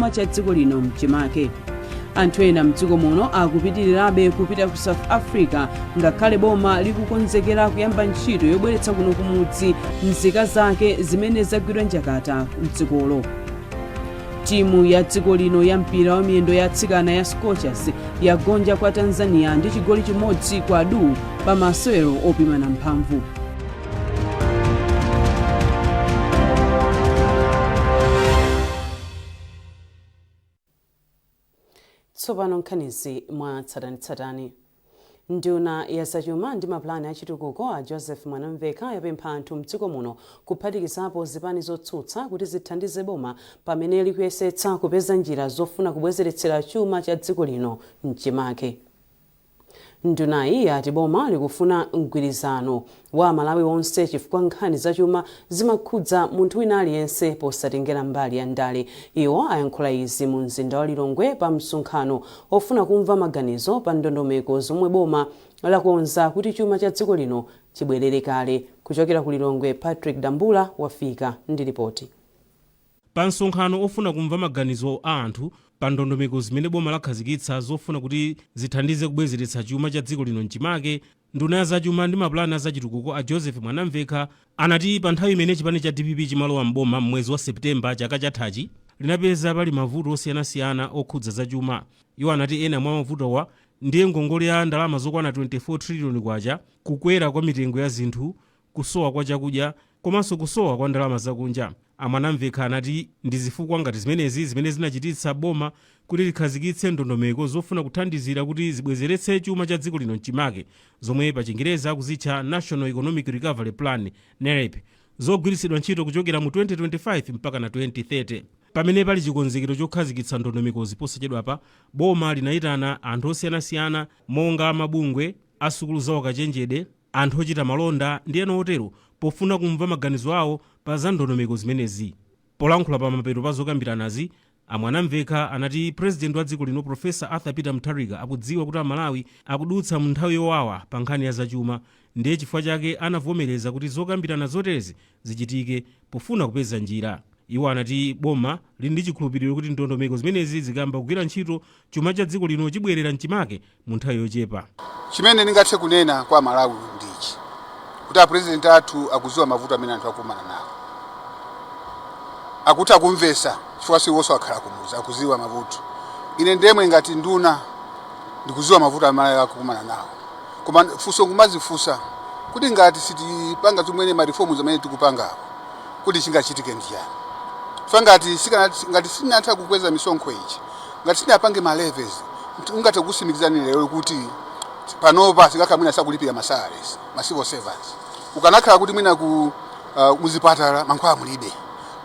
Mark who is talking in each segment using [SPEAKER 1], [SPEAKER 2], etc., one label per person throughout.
[SPEAKER 1] chuma cha dziko lino mchimake. Anthu ena mdziko muno akupitirirabe kupita ku South Africa ngakhale boma likukonzekera kuyamba ntchito yobweretsa kuno kumudzi nzika zake zimene zagwidwa njakata mdzikolo. Timu ya dziko lino ya mpira wa miyendo ya atsikana ya Scorchers yagonja kwa Tanzania ndi chigoli chimodzi kwa adu pa masewero opimana mphamvu. Tsopano nkhanizi mwa tsatanitsatani. Nduna ya zachuma ndi mapulani achitukuko a Joseph Mwanamveka yapempha anthu mdziko muno kuphatikizapo zipani zotsutsa kuti zithandize boma pamene likuyesetsa kupeza njira zofuna kubwezeretsera chuma cha dziko lino mchimake. Ndunayi yati boma likufuna mgwirizano wa Malawi onse chifukwa nkhani zachuma zimakhudza munthu wina aliyense posatengera mbali ya ndale. Iwo ayankhula izi mu mzinda wa Lilongwe pa msonkhano ofuna kumva maganizo pa ndondomeko zomwe boma lakonza kuti chuma cha dziko lino chibwerere kale. Kuchokera ku Lilongwe, Patrick Dambula wafika ndi ripoti.
[SPEAKER 2] Pa msonkhano ofuna kumva maganizo a anthu pa ndondomeko zimene boma lakhazikitsa zofuna kuti zithandize kubwezeretsa chuma cha dziko lino mchimake, nduna ya zachuma ndi mapulani achitukuko a Joseph Mwanamveka anati pa nthawi imene chipani cha DPP chimalowa mboma mwezi wa Septemba chaka chathachi linapeza pali mavuto osiyanasiyana okhudza zachuma. Iwo anati ena mwa mavutowa ndiye ngongole ya ndalama zokwana 24 trillion kwacha, kukwera kwa mitengo ya zinthu, kusowa kwa chakudya, komanso kusowa kwa ndalama zakunja. Mwanamveka anati ndi zifukwa ngati zimenezi zimene zinachititsa boma kuti likhazikitse ndondomeko zofuna kuthandizira kuti zibwezeretse chuma cha dziko lino mchimake, zomwe pa Chingereza akuzitcha National Economic Recovery Plan (NEREP), zogwiritsidwa ntchito kuchokera mu 2025 mpaka na 2030. Pamene pali chikonzekero chokhazikitsa ndondomekozi posachedwapa, boma linayitana anthu osiyanasiyana monga mabungwe, asukulu za ukachenjede, anthu ochita malonda ndi ena otero pofuna kumva maganizo awo pa za ndondomeko zimenezi. Polankhula pa mapeto pa zokambiranazi, Mwanamveka anati president wa dziko lino Profesa Arthur Peter Mutharika akudziwa kuti Malawi akudutsa mu nthawi yowawa pa nkhani ya zachuma, ndiye chifukwa chake anavomereza kuti zokambirana zoterezi zichitike pofuna kupeza njira. Iwo anati boma lili ndi chikhulupiriro kuti ndondomeko zimenezi zikamba kugwira ntchito chuma cha dziko lino chibwerera mchimake mu nthawi yochepa.
[SPEAKER 3] Chimene ndingathe kunena kwa Malawi ndichi kuti president athu akuziwa mavuto amene anthu akumana nawo, akuti akumvesa chifukwa siwonso akhala kumuza, akuziwa mavuto. Ine ndemwe ngati nduna ndikuziwa mavuto amene akumana nawo, koma funso ngumazifunsa kuti ngati sitipanga zimene ma reforms amene tikupangawo kuti chingachitike ndiyani. Ngati sinatha kukweza misonkho ichi, ngati sinapange ma levels, ungathe kusimikizana lero kuti panopa sikakha mwina sakulipira masalaries, ma civil servants. Ukanakhala kuti mwina ku muzipatala mankhwala mulibe.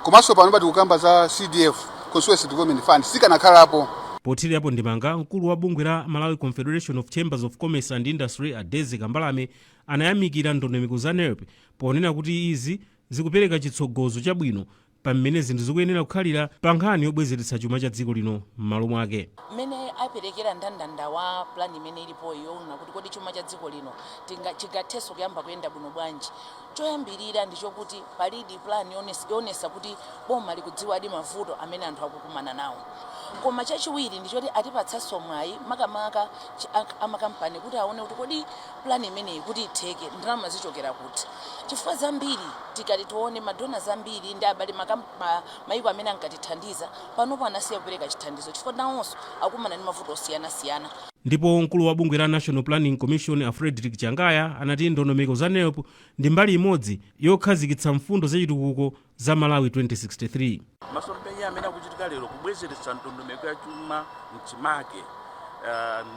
[SPEAKER 3] Komanso panopa tikukamba za CDF, Constituency Development Fund, sikanakhalapo.
[SPEAKER 2] Pothirapo ndimanga, mkulu wa bungwe la Malawi Confederation of Chambers of Commerce and Industry Adezi Kambalame anayamikira ndondomeko za NEREP ponena kuti izi zikupereka chitsogozo chabwino pamene zinthu zikuyenera kukhalira pa nkhani yobwezeretsa chuma cha dziko lino m'malo mwake.
[SPEAKER 4] Mene aperekera ndandanda wa plan imene ilipo yona kuti kodi chuma cha dziko lino chingathenso kuyamba kuyenda bwino bwanji. Choyambirira ndicho kuti palidi plan yonesa kuti boma likudziwa adi mavuto amene anthu akukumana nawo. Koma chachiwiri ndicho kuti atipatsanso mwayi makamaka amakampani kuti aone kuti kodi plan imeneyi kuti itheke ndalama zichokera kuti. Chifukwa zambiri tikati tione madona zambiri ndi abale maiko amene ankatithandiza panopo anasiya kupereka chithandizo chifukwa nawonso akumana ndi mavuto osiyanasiyana.
[SPEAKER 2] Ndipo mkulu wa bungwe la National Planning Commission Frederick Changaya anati ndondomeko za NEREP ndi mbali imodzi yokhazikitsa mfundo zachitukuko za Malawi 2063.
[SPEAKER 5] Masomphenya amene akuchitika lero kubwezeretsa ndondomeko ya chuma mchimake,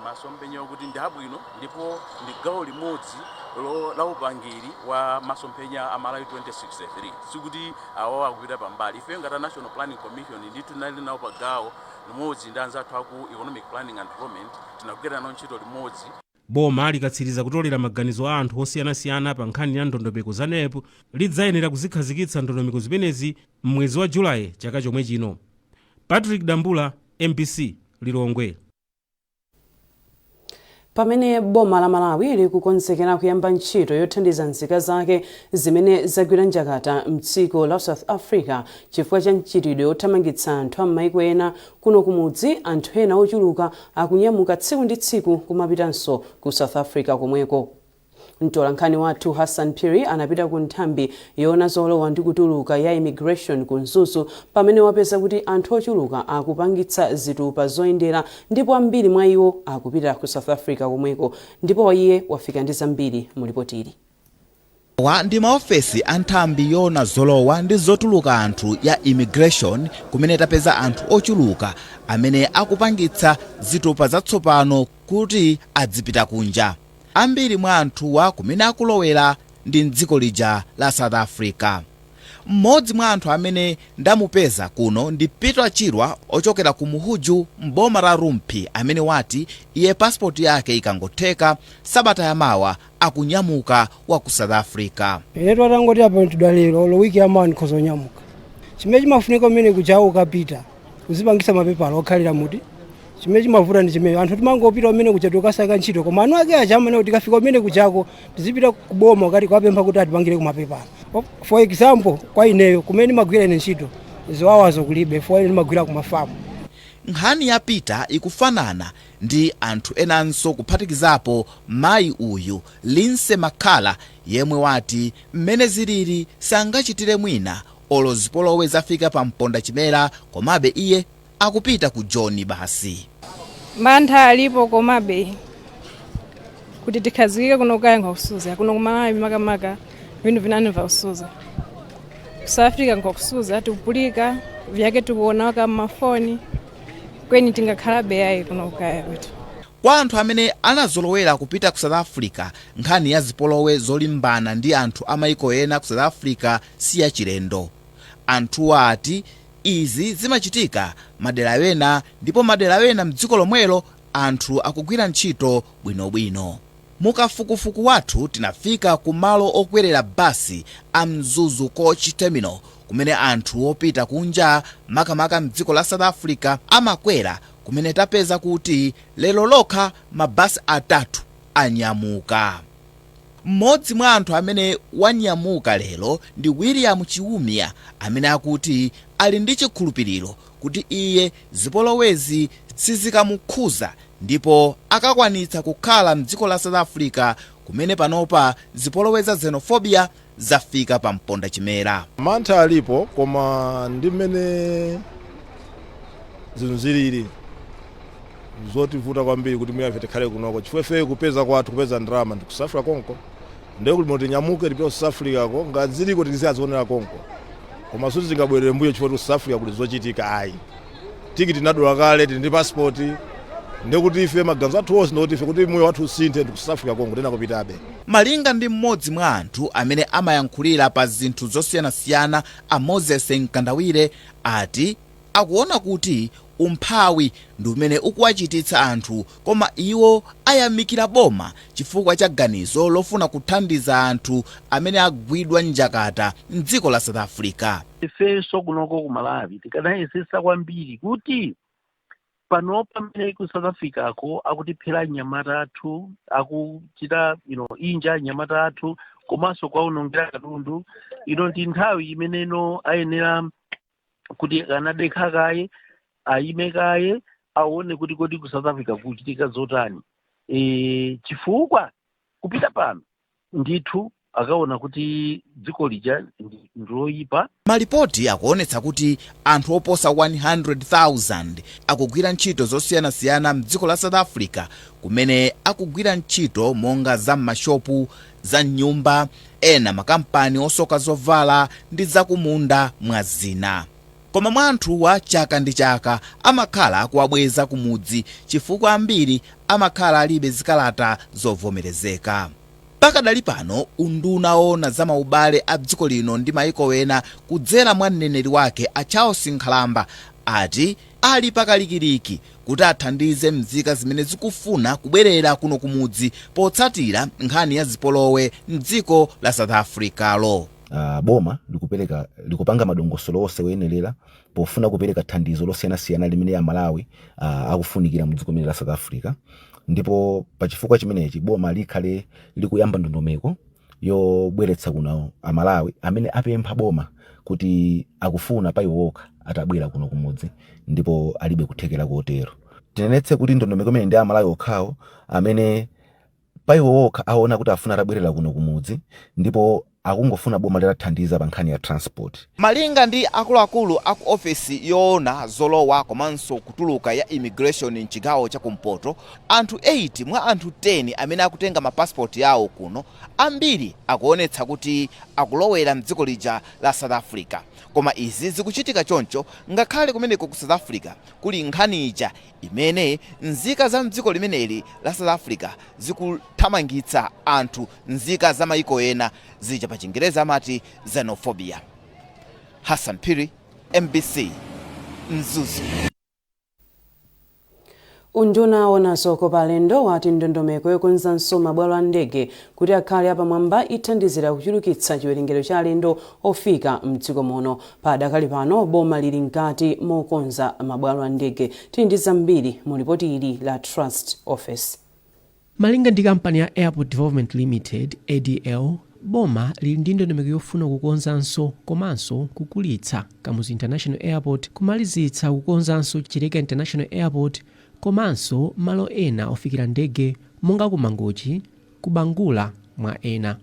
[SPEAKER 5] masomphenya okuti ndi abwino ndipo ndi gawo limodzi la upangiri wa masomphenya a Malawi 2063. Sikuti awo akupita pambali. Ife ngati National Planning Commission ndithu tinali nawo pa gawo limodzi ndi anzathu aku Economic Planning and Development, tinakugwira nawo ntchito limodzi.
[SPEAKER 2] Boma likatsiriza kutolera maganizo a anthu osiyanasiyana pa nkhani ya ndondomeko za NEREP lidzayenera kuzikhazikitsa ndondomeko zimenezi mwezi wa Julayi chaka chomwe chino. Patrick Dambula, MBC, Lilongwe.
[SPEAKER 1] Pamene boma la Malawi likukonzekera kuyamba ntchito yothandiza nzika zake zimene zagwira njakata mdziko la South Africa chifukwa cha mchitidwe othamangitsa anthu am'mayiko ena kuno kumudzi, anthu ena ochuluka akunyamuka tsiku ndi tsiku kumapitanso ku South Africa komweko. Mtolankhani wathu Hassan Phiri anapita ku nthambi yoona zolowa ndi kutuluka ya immigration ku Mzuzu pamene wapeza kuti anthu ochuluka akupangitsa zitupa zoyendera ndipo ambiri mwa iwo akupita ku South Africa komweko, ndipo iye wafika ndi zambiri mu ripoti ili.
[SPEAKER 6] Ndi maofesi a nthambi yoona zolowa ndi zotuluka anthu ya immigration kumene tapeza anthu ochuluka amene akupangitsa zitupa zatsopano kuti adzipita kunja. Ambiri mwa anthuwa kumene akulowera ndi mdziko lija la South Africa. Mmodzi mwa anthu amene ndamupeza kuno ndi Peter Chirwa ochokera ku Muhuju mboma la Rumpi, amene wati iye passport yake ikangotheka sabata yamawa akunyamuka wa ku South Africa.
[SPEAKER 7] Yetu atangoti appointedwa lero lo wiki yamawa ndikhoza nyamuka. Chimene chimafunika mmene kuja ukapita uzipangisa mapepala okhalira muti. Chimene chimavuta ndi chimene anthu timangopita mmene kuja tukasaka ntchito, koma anu ake aja amene kuti kafika mmene kujako tizipita kuboma ukati kwapempha kuti atipangire kumapepala. For example, kwa ineyo kumene magwira ine ntchito ziwawazo kulibe, for ine magwira kumafamu.
[SPEAKER 6] Nkhani ya Peter ikufanana ndi anthu enanso kuphatikizapo mayi uyu Linse Makhala yemwe wati mmene zilili sangachitire mwina olo zipolowe zafika pa mponda chimera, komabe iye akupita ku John basi.
[SPEAKER 8] Mantha alipo komabe kuti tikhazikike kuno kaya ngokusuza kuno kumalawi makamaka vindu vinani va usuza. South Africa ngokusuza tikupulika vyake tikuona kama mafoni kweni tingakhalabe yayi kuno kaya kwetu.
[SPEAKER 6] Kwa anthu amene anazolowera kupita ku South Africa, nkhani ya zipolowe zolimbana ndi anthu amayiko ena ku South Africa si ya chilendo. Anthu ati izi zimachitika madera ena, ndipo madera ena mdziko lomwelo anthu akugwira ntchito bwinobwino. Mukafukufuku wathu tinafika ku malo okwerera basi a Mzuzu Coach Terminal kumene anthu opita kunja makamaka mdziko la South Africa amakwera, kumene tapeza kuti lero lokha mabasi atatu anyamuka. Mmodzi mwa anthu amene wanyamuka lero ndi William Chiumia amene akuti ali ndi chikhulupiriro kuti iye zipolowezi sizikamukhuza ndipo akakwanitsa kukhala mdziko la South Africa kumene panopa zipoloweza xenophobia zafika pa mponda chimera.
[SPEAKER 9] Mantha alipo koma ndi mmene zilili zotivuta kwambiri kuti muyafe tikhale kunoko chifukwa kupeza kwathu kupeza ndrama ndi kusafira konko ndiye kuti moti nyamuke ndipo South Africa ko ngaziliko tiziazionera konko, koma suti zingabwerere mbuyo chifukwa South Africa kuti zochitika ayi. Tikiti nadula kale tili ndi passport ndiye kuti ife maganizo athu onse ndoti ife kuti moyo wathu usinthe ndi South Africa konko tena kupitabe.
[SPEAKER 6] Malinga ndi mmodzi mwa anthu amene amayankhulira pa zinthu zosiyanasiyana a Moses Nkandawire ati akuona kuti umphawi ndi umene ukuwachititsa anthu, koma iwo ayamikira boma chifukwa cha ganizo lofuna kuthandiza anthu amene agwidwa njakata mdziko la South Africa.
[SPEAKER 10] Ifenso kunoko ku Malawi tikanayesesa kwambiri kuti panopa mmene ku South Africa ako akutiphera nyamata athu, akuchita inja nyamata athu, komanso kwaunongera katundu. Ndi nthawi imeneno ayenera kuti anadekha kaye aime kaye aone kuti kodi ku South Africa kuchitika zotani. Chifukwa kupita pano ndithu akaona kuti dziko lija ndiloyipa.
[SPEAKER 6] Malipoti akuonetsa kuti anthu oposa 100,000 akugwira ntchito zosiyanasiyana mdziko la South Africa, kumene akugwira ntchito monga za mashopu, za nyumba, ena makampani osoka zovala ndi zakumunda mwa zina. Koma mwa anthu wa chaka ndi chaka amakhala akuwabweza kumudzi chifukwa ambiri amakhala alibe zikalata zovomerezeka. Pakadali pano unduna ona za maubale a dziko lino ndi mayiko ena kudzera mwa mneneri wake a Charles Nkhalamba ati ali pakalikiliki kuti athandize mzika zimene zikufuna kubwerera kuno kumudzi potsatira nkhani ya zipolowe mdziko la South Africa lo.
[SPEAKER 11] boma likupanga madongosolo onse oyenera pofuna kupereka thandizo losiyanasiyana limene Amalawi akufunikira mu dziko la South Africa. Ndipo pachifukwa chimenechi boma likhale likuyamba ndondomeko yobweretsa kuno Amalawi amene apempha boma kuti akufuna pa iwo okha atabwera kuno kumudzi ndipo alibe kuthekera kotero. Tinenetse kuti ndondomeko imene ndi Amalawi okhawo amene pa iwo okha aona kuti afuna atabwerera kuno kumudzi ndipo akungofuna boma litathandiza pa nkhani ya transport.
[SPEAKER 6] Malinga ndi akuluakulu aku ofisi yoona zolowa komanso kutuluka ya immigration mchigawo cha kumpoto, anthu 8 mwa anthu 10 amene akutenga mapasipoti yawo kuno ambiri akuonetsa kuti akulowera mdziko lija la South Africa. Koma izi zikuchitika choncho ngakhale kumeneko ku South Africa kuli nkhani ija imene nzika za mdziko limeneli la South Africa zikuthamangitsa anthu nzika za maiko ena zija pa Chingereza amati xenophobia. Hassan Piri, MBC, Mzuzu.
[SPEAKER 1] Unduna wonanso kopalendo wati ndondomeko yokonzanso mabwalo a ndege kuti akhale apamwamba ithandizira kuchulukitsa chiwerengero cha alendo ofika mdziko muno. Padakali pano boma lili mkati mokonza mabwalo a ndege. Tili ndi zambiri mu ripoti ili la Trust Office.
[SPEAKER 12] Malinga ndi kampani ya Airport Development Limited ADL, boma lili ndi ndondomeko yofuna kukonzanso komanso kukulitsa Kamuzu International Airport, kumalizitsa kukonzanso Chileka International Airport komanso malo ena ofikira ndege monga ku Mangochi, ku Bangula mwa ena.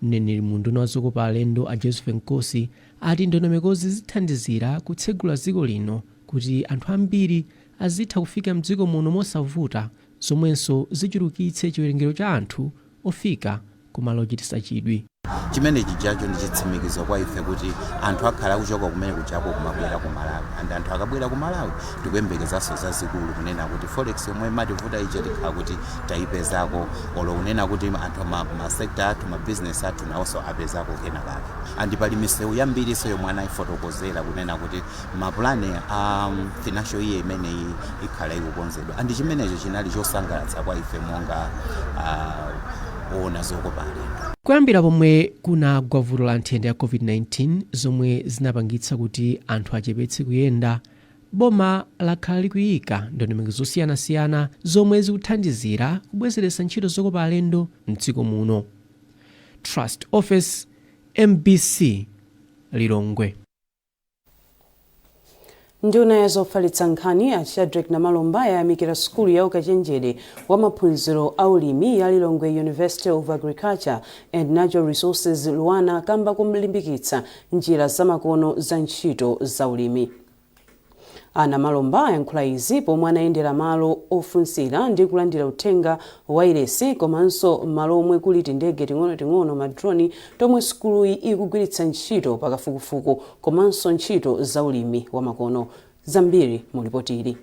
[SPEAKER 12] Mneneri mu nduna wa zokopa alendo a Joseph Nkosi ati ndondomekozi zithandizira kutsegula dziko lino kuti anthu ambiri azitha kufika mdziko muno mosavuta, zomwenso zichulukitse chiwerengero cha anthu ofika kumalo ochititsa chidwi.
[SPEAKER 13] Chimene chijacho ndi chitsimikizo kwa ife kuti anthu akhala kuchoka kumene kuchako kumabwera ku Malawi, and anthu akabwera ku Malawi tikuyembekezaso zazikulu kunena kuti forex yomwe mativuta ije tikhala kuti tayipezako, olo kunena kuti anthu ma sector athu ma business athu nawonso apezako kena kake. And pali misewu yambiriso yomwe anayifotokozera kunena kuti mapulani financial year imene ikhala ikukonzedwa, and chimenecho chinali chosangalatsa kwa ife monga ona zokopa alendo.
[SPEAKER 12] Kuyambira pomwe kunagwa vuto la nthenda ya COVID-19 zomwe zinapangitsa kuti anthu achepetse kuyenda, boma lakhala likuyika ndondomeko zosiyanasiyana zomwe zikuthandizira kubwezeretsa ntchito zokopa alendo mdziko muno. Trust Office, MBC, Lilongwe.
[SPEAKER 1] Nduna ya zofalitsa nkhani a Shadrack Namalomba yayamikira skulu ya ukachenjede wa maphunziro a ulimi ya Lilongwe University of Agriculture and Natural Resources Luana kamba kumlimbikitsa njira zamakono za ntchito za ulimi. Namalomba yankhula izi pomwe anayendera malo ofunsira ndi kulandira uthenga wailesi komanso malo omwe kuli tindege ting'ono madroni tomwe skuluyi ikugwiritsa ntchito pakafukufuku komanso ntchito za ulimi wa makono. Zambiri mu ripoti ili.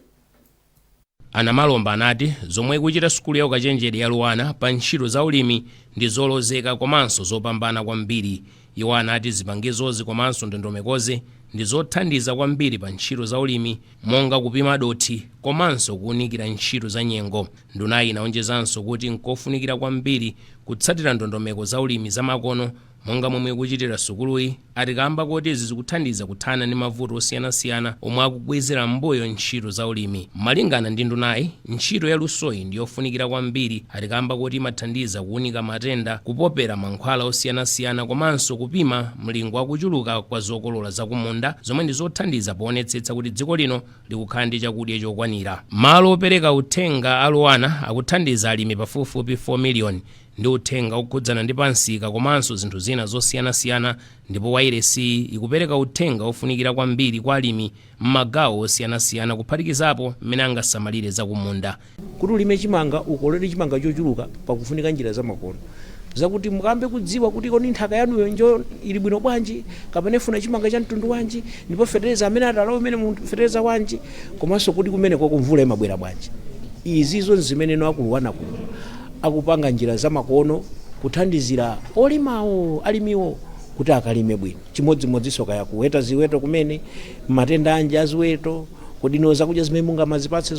[SPEAKER 14] Namalomba anati zomwe kuchita skulu ya ukachenjede ya Luana pa ntchito za ulimi ndi zolozeka komanso zopambana kwambiri. Iwo anati zipangizozi komanso ndondomekozi ndi zothandiza kwambiri pa ntchito za ulimi monga kupima dothi komanso kuunikira ntchito za nyengo. Ndunayi inaonjezanso kuti nkofunikira kwambiri kutsatira ndondomeko za ulimi za makono monga momwe kuchitira sukuluyi, atikamba kuti izi zikuthandiza kuthana ndi mavuto osiyanasiyana omwe akubwezera mbuyo ntchito za ulimi. Malingana ndi ndunayi, ntchito ya lusoyi ndi yofunikira kwambiri, atikamba kuti imathandiza kuunika matenda, kupopera mankhwala osiyanasiyana komanso kupima mlingo wakuchuluka kwa zokolola zakumunda, zomwe ndi zothandiza poonetsetsa kuti dziko lino likukhala ndi chakudya chokwanira. Malo opereka uthenga a Luana akuthandiza alimi pafupifupi 4 miliyoni ndi uthenga okhudzana ndi pansika komanso zinthu zina zosiyanasiyana, ndipo wailesi ikupereka uthenga ofunikira kwambiri kwa alimi m'magawo osiyanasiyana kuphatikizapo mmene angasamalire zakumunda.
[SPEAKER 15] Kuti ulime chimanga ukolere chimanga chochuluka pakufunika njira zamakono zakuti mukambe kudziwa kuti kodi nthaka yanuyo njo ili bwino bwanji kapena ifuna chimanga cha mtundu wanji, ndipo fetereza amene atalawo imene fetereza wanji, komanso kuti kumene kwa kumvula imabwera bwanji. Izizo zimene no akuluwana kuno akupanga njira zamakono kuthandizira olimawo alimiwo kuti akalime bwino. Chimodzimodzinso kaya kuweta ziweto kumene matenda anje aziweto kodi ino zakudya zimene mungamazipatse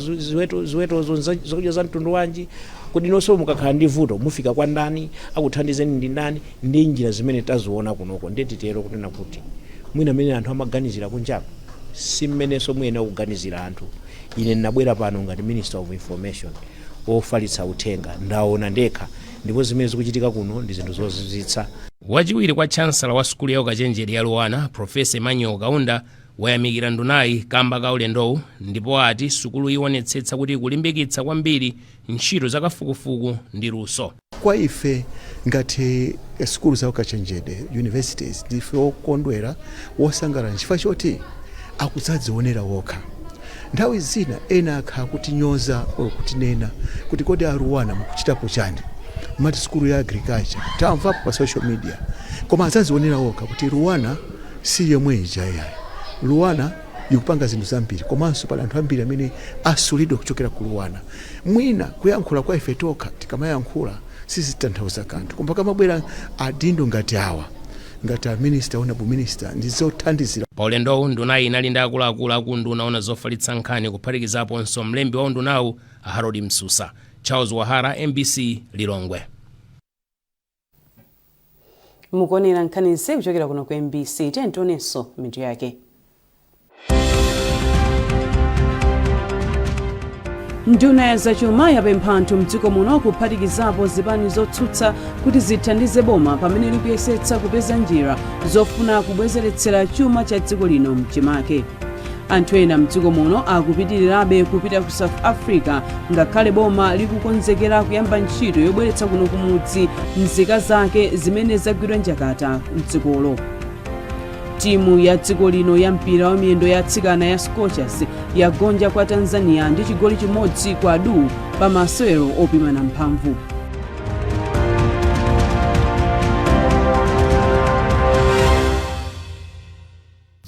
[SPEAKER 15] ziwetozo zakudya za mtundu wanji, kodi inonso mukakhala ndi vuto mufika kwa ndani, akuthandizeni ndi ndani, ndi njira zimene taziona kunoko. Ndeti tero kunena kuti mwina amene anthu amaganizira kunjaku si mmenenso mwina kuganizira anthu. Ine ndinabwera pano ngati Minister of Information ofalitsa uthenga, ndaona ndekha ndipo zimene zikuchitika kuno ndi zinthu zozizwitsa.
[SPEAKER 14] Wachiwiri kwa chancellor wa sukulu ya ukachenjede ya Luwana, Profesa Emmanuel Kaunda, wayamikira ndunayi kamba ka ulendowu, ndipo ati sukulu ionetsetsa kuti kulimbikitsa kwambiri ntchito zakafukufuku ndi luso.
[SPEAKER 16] Kwa ife ngati sukulu za ukachenjede universities ndife okondwera wosangalala chifukwa choti akudzadzionera wokha. Nthawi zina ena akha kutinyoza kutinena kuti kodi aluwana mukuchitapo chani, mati sukulu ya agriculture tamvapo pa social media, koma adzadzionera wokha kuti Luwana si yomwe ija. Luwana yikupanga zinthu zambiri, komanso pali anthu ambiri amene asulidwa kuchokera ku Luwana. Mwina kuyankhula kwa ife tokha tikamayankhula sizitanthauza kanthu, koma kamabwera adindo ngati awa, ngati a minister honorable minister, ndizothandizira.
[SPEAKER 14] Pa ulendowu ndunayi inali ndi akuluakulu akunduna ona zofalitsa nkhani kuphatikizaponso mlembi wa undunawu Harold Msusa. Charles Wahara, MBC, Lilongwe.
[SPEAKER 1] Mukuonera nkhani zise kuchokera kuno ku MBC, tentonenso mitu yake. Nduna ya zachuma yapempha anthu mdziko muno kuphatikizapo zipani zotsutsa kuti zithandize boma pamene likuyesetsa kupeza njira zofuna kubwezeretsera chuma cha dziko lino mchimake. Anthu ena mdziko muno akupitirirabe kupita ku South Africa ngakhale boma likukonzekera kuyamba ntchito yobweretsa kuno kumudzi nzika zake zimene zagwidwa njakata mdzikolo. Timu ya dziko lino ya mpira wa miyendo ya atsikana ya Scorchers yagonja kwa Tanzania ndi chigoli chimodzi kwa adu pa masewero opimana mphamvu.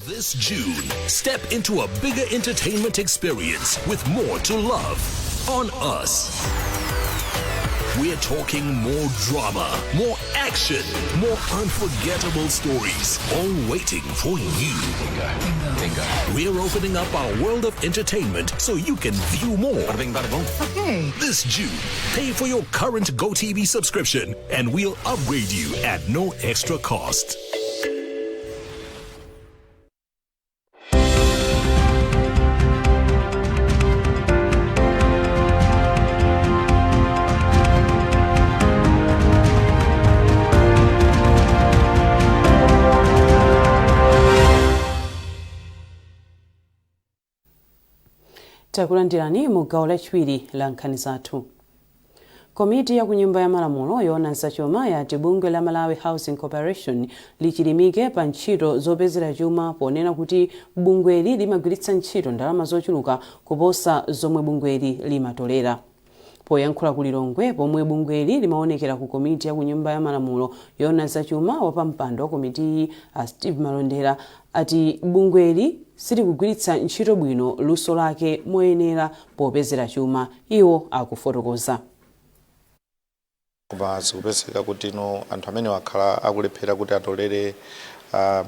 [SPEAKER 17] This June, step into a bigger entertainment experience with more to love on Us. We're talking more drama, more action, more unforgettable stories, all waiting for you. We're opening up our world of entertainment so you can view more. Okay. This June, pay for your current GoTV subscription and we'll upgrade you at no extra cost.
[SPEAKER 1] Takulandirani mu gawo lachiwiri la nkhani zathu. Komiti ya kunyumba ya malamulo yoona zachuma yati bungwe la Malawi Housing Corporation lichilimike pa ntchito zopezera chuma ponena kuti bungweli limagwiritsa ntchito ndalama zochuluka kuposa zomwe bungweli limatolera. Poyankhula ku Lilongwe pomwe bungweli limaonekera ku komiti ya kunyumba ya malamulo yoona zachuma wapampando wa komiti Steve Malondera ati bungweli silikugwiritsa ntchito bwino luso lake moyenera popezera chuma. Iwo akufotokoza.
[SPEAKER 18] Kuba zikupezeka kuti anthu amene wakhala akulephera kuti atolere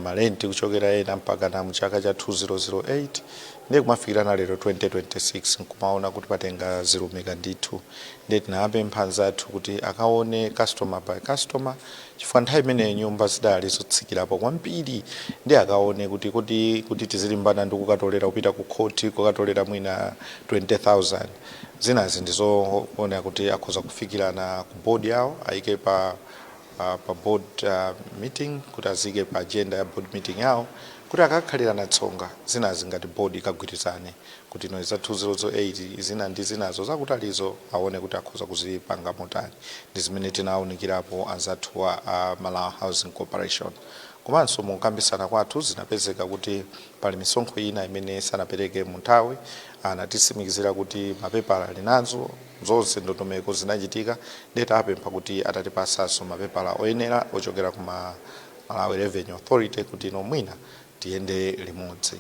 [SPEAKER 18] malenti kuchokera ena mpaka na mchaka cha 2008 ndiye kumafikirana lero 2026 nkumaona kuti patenga zilumika ndithu. Ndiye tinapempha anzathu kuti akaone customer by customer chifukwa nthawi imene nyumba zidali zotsikirapo kwambiri, ndiye akaone kuti tizilimbana ndi kukatolera kupita ku court kukatolera mwina 20,000 zinazi ndizoona kuti akhoza kufikirana ku board yawo ayike pa board meeting kuti azike pa agenda ya board meeting yawo kuti akakhalira natsonga zinazi ngati board ikagwirizane kuti ino za 2008 zina ndi zinazo zakutalizo aone kuti akhoza kuzipanga motani. Ndi zimene tinawunikirapo anzathu wa Malawi Housing Corporation. Komanso mukambisana kwathu zinapezeka kuti pali misonkho ina imene sanapereke mu nthawi, anatisimikizira kuti mapepala ali nazo zonse ndondomeko zinachitika, ndiye tapempha kuti atatipasanso mapepala oyenera ochokera ku Malawi Revenue Authority kuti ino mwina tiyende limodzi.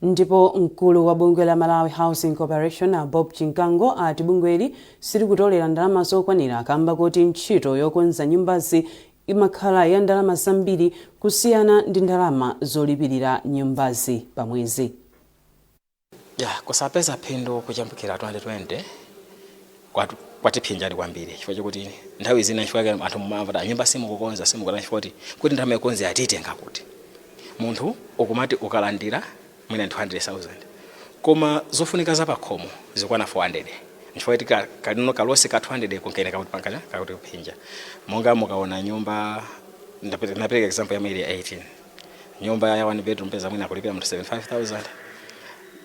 [SPEAKER 1] Ndipo mkulu wa bungwe la Malawi Housing Corporation Bob Chinkango ati bungweli silikutolera ndalama zokwanira kamba kuti ntchito yokonza nyumbazi imakhala ya ndalama zambiri kusiyana ndi ndalama zolipirira nyumbazi pa mwezi.
[SPEAKER 19] Kusapeza phindu kuchambukira 2020 kwatiphinjani kwambiri chifukwa chokuti nthawi zina chifukwa anthu mumamva nyumba simukukonza simukana chifukwa kuti ndalama yokonza atitenga kuti munthu ukumati ukalandira mwina 200,000 koma zofunika zapakhomo zikwana 400 chifukwa kalino kalosi ka 200 kunkene kakuti kuphinja monga mukaona nyumba ndapereka example ya mwili 18 nyumba ya 1 bedroom peza mwina kulipira mtu 75,000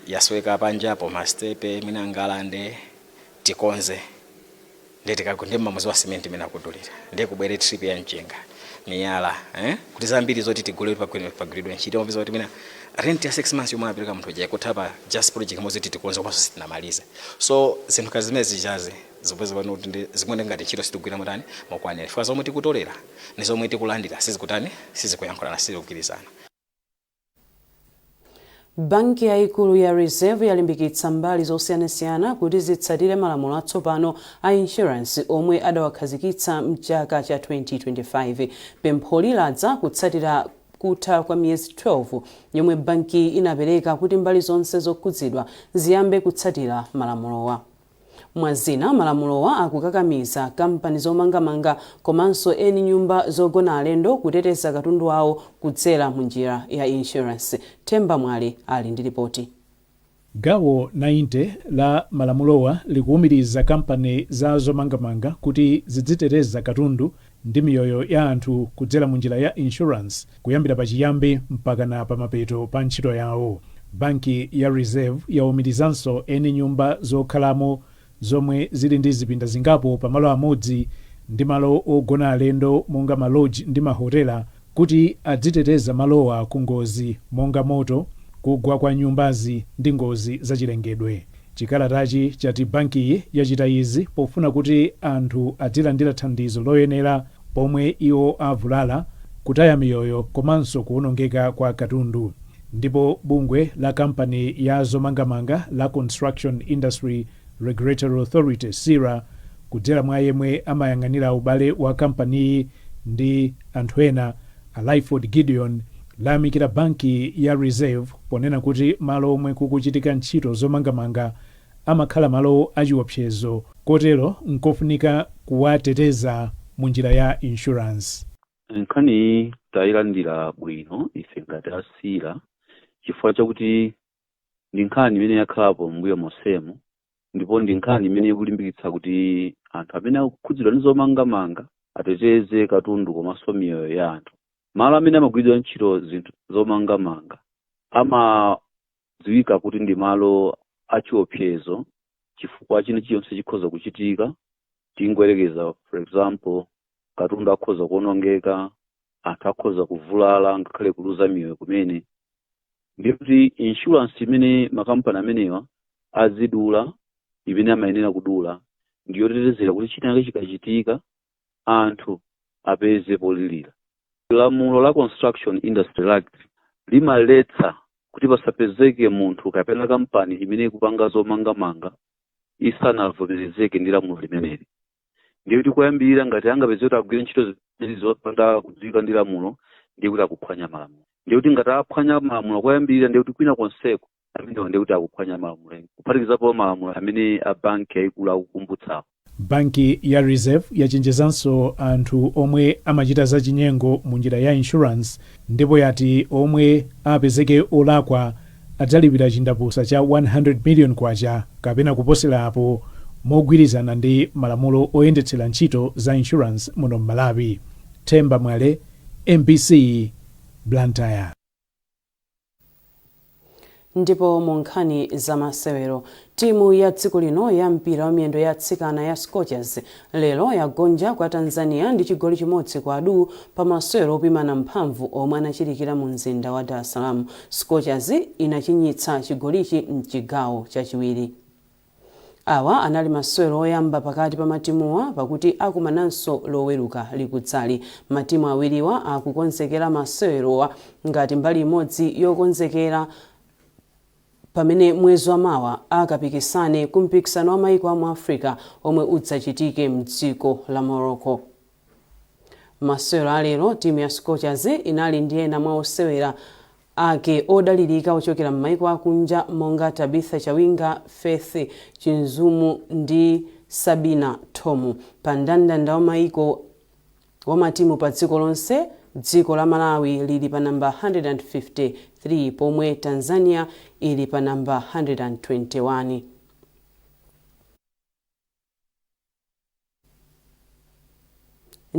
[SPEAKER 19] yasweka panjapo mastepe mina ngalande tikonze ndeti kakundema mwezi wa cement mina kudulira ndiye kubwere trip ya mchenga miyala kuti zambiri zoti tigule pa grid wenchiti mwapiza kuti mina rent ya 6 months yomwe apirika mtu je kutapa just project mozi tikonze komanso sitinamalize so zinthu kazimene zichazi zipeza pano kuti zimwe ngati ntchito sitigwira mutani mokwanira chifukwa zomwe tikutolera ndi zomwe tikulandira sizikutani sizikuyankhulana sizikugwirizana.
[SPEAKER 1] Banki yaikulu ya Reserve yalimbikitsa mbali zosiyanasiyana kuti zitsatire malamulo atsopano a insurance omwe adawakhazikitsa mchaka cha 2025. Pempholi ladza kutsatira kutha kwa miyezi 12 yomwe banki inapereka kuti mbali zonse zokhudzidwa ziyambe kutsatira malamulowa. Mwazina malamulowa akukakamiza kampani zomangamanga komanso eni nyumba zogona alendo kuteteza katundu wawo kudzera munjira ya insurance. Themba Mwale ali ndi ripoti.
[SPEAKER 20] Gawo 90 la malamulowa likuwumiriza kampani za zomangamanga kuti zidziteteza katundu ndi miyoyo ya anthu kudzera munjira ya insurance kuyambira pachiyambi mpaka na pamapeto pa ntchito yawo. Banki ya Reserve yawumirizanso eni nyumba zokhalamo zomwe zili ndi zipinda zingapo pamalo amodzi ndi malo ogona alendo monga malodge ndi mahotela kuti adziteteza malowa ku ngozi monga moto, kugwa kwa nyumbazi ndi ngozi zachilengedwe. Chikalatachi chati bankiyi yachita izi pofuna kuti anthu adzilandira thandizo loyenera pomwe iwo avulala, kutaya miyoyo komanso kuwonongeka kwa katundu. Ndipo bungwe la kampani ya zomangamanga la Construction Industry Regulatory Authority CIRA kudzera mwa yemwe amayang'anira ubale wa kampaniyi ndi anthu ena a Lyford Gideon layamikira banki ya Reserve ponena kuti malo omwe kukuchitika ntchito zomangamanga amakhala malo achiopsezo kotero nkofunika kuwateteza munjira ya insurance.
[SPEAKER 21] Nkhani tayilandira bwino ife ngati asira chifukwa chakuti ndi nkhani imene yakhalapo mbuyo mosemu ndipo ndi nkhani imene ikulimbikitsa kuti anthu amene akukhudzidwa ndi zomangamanga ateteze katundu komanso miyoyo ya anthu. Malo amene amagwiridwa ntchito zinthu zomangamanga amadziwika kuti ndi malo achiopsezo chifukwa china chiyonse chikhoza kuchitika. Tingoyerekeza for example katundu akhoza kuwonongeka, anthu akhoza kuvulala ngakhale kuluza miyoyo kumene. Ndikuti insurance imene makampani amenewa azidula imene amayenera kudula ndiyotetezera kuti china chikachitika anthu apeze polilira. Lamulo la Construction Industry Act limaletsa kuti pasapezeke munthu kapena kampani imene ikupanga zomangamanga isanavomerezeke ndi lamulo limeneli. Ndiyo kuti kuyambira ngati angapeze kuti agwire ntchito zopanda kudziwika ndi lamulo ndiye kuti akuphwanya malamulo. Ndiyo kuti ngati aphwanya malamulo kuyambira ndiye kuti kwina konseko amene ndiye kuti akuphwanya malamulo. Kuphatikizapo malamulo amene a banki yaikulu akukumbutsapo.
[SPEAKER 20] Banki ya Reserve yachenjezanso anthu omwe amachita zachinyengo munjira ya insurance ndipo yati omwe apezeke olakwa adzalipira chindapusa cha 100 million kwacha kapena kuposera apo mogwirizana ndi malamulo oyendetsera ntchito za insurance muno m'Malawi. Themba Mwale, MBC, Blantyre.
[SPEAKER 1] Ndipo mu nkhani za masewero timu ya dziko lino ya mpira wa miyendo ya atsikana ya Scorchers lero yagonja kwa Tanzania ndi chigoli chimodzi kwa adu pa masewero opimana mphamvu omwe anachitikira mu mzinda wa Dar es Salaam. Scorchers inachinyitsa chigolichi mchigawo chachiwiri. Awa anali masewero oyamba pakati pa matimuwa pakuti akumananso loweruka likudzali. Matimu awiriwa akukonzekera masewerowa ngati mbali imodzi yokonzekera pamene mwezi wa mawa akapikisane kumpikisano wa maiko a mu Africa omwe udzachitike mdziko la Morocco. masewero alero timu ya Scorchers inali ndi ena mwa osewera ake odalirika ochokera m'maiko akunja monga Tabitha Chawinga, Faith Chinzumu ndi Sabina Tomu. Pa ndandanda wa maiko wa matimu pa dziko lonse, dziko la Malawi lili pa namba 153 pomwe Tanzania ili pa namba 121.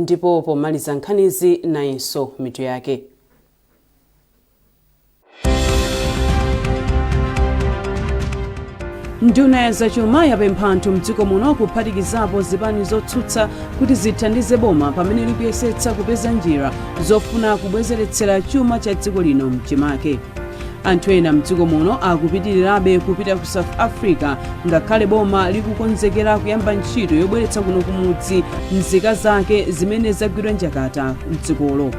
[SPEAKER 1] Ndipo pomaliza nkhanizi nainso mitu yake. Nduna ya zachuma yapempha anthu mdziko muno kuphatikizapo zipani zotsutsa kuti zithandize boma pamene likuyesetsa kupeza njira zofuna kubwezeretsera chuma cha dziko lino mchimake. Anthu ena mdziko muno akupitirirabe kupita ku South Africa ngakhale boma likukonzekera kuyamba ntchito yobweretsa kuno kumudzi nzika zake zimene zagwidwa njakata mdzikolo.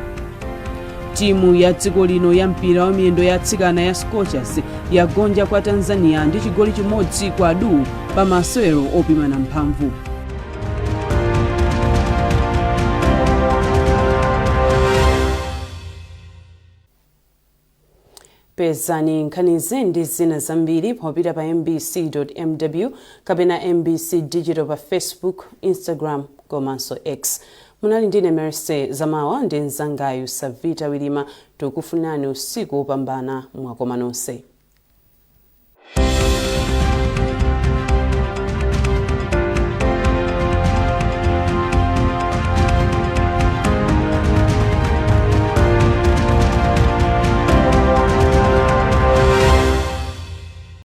[SPEAKER 1] Timu ya dziko lino ya mpira wa miyendo ya atsikana ya Scorchers yagonja kwa Tanzania ndi chigoli chimodzi kwa adu pa masewero opimana mphamvu. Pezani nkhanizi ndi zina zambiri popita pa mbc.mw kapena MBC Digital pa Facebook, Instagram komanso X. Munali ndine Mercy Zamawa ndi nzangayu Savita Wilima, tukufunani usiku opambana mwakoma nonse.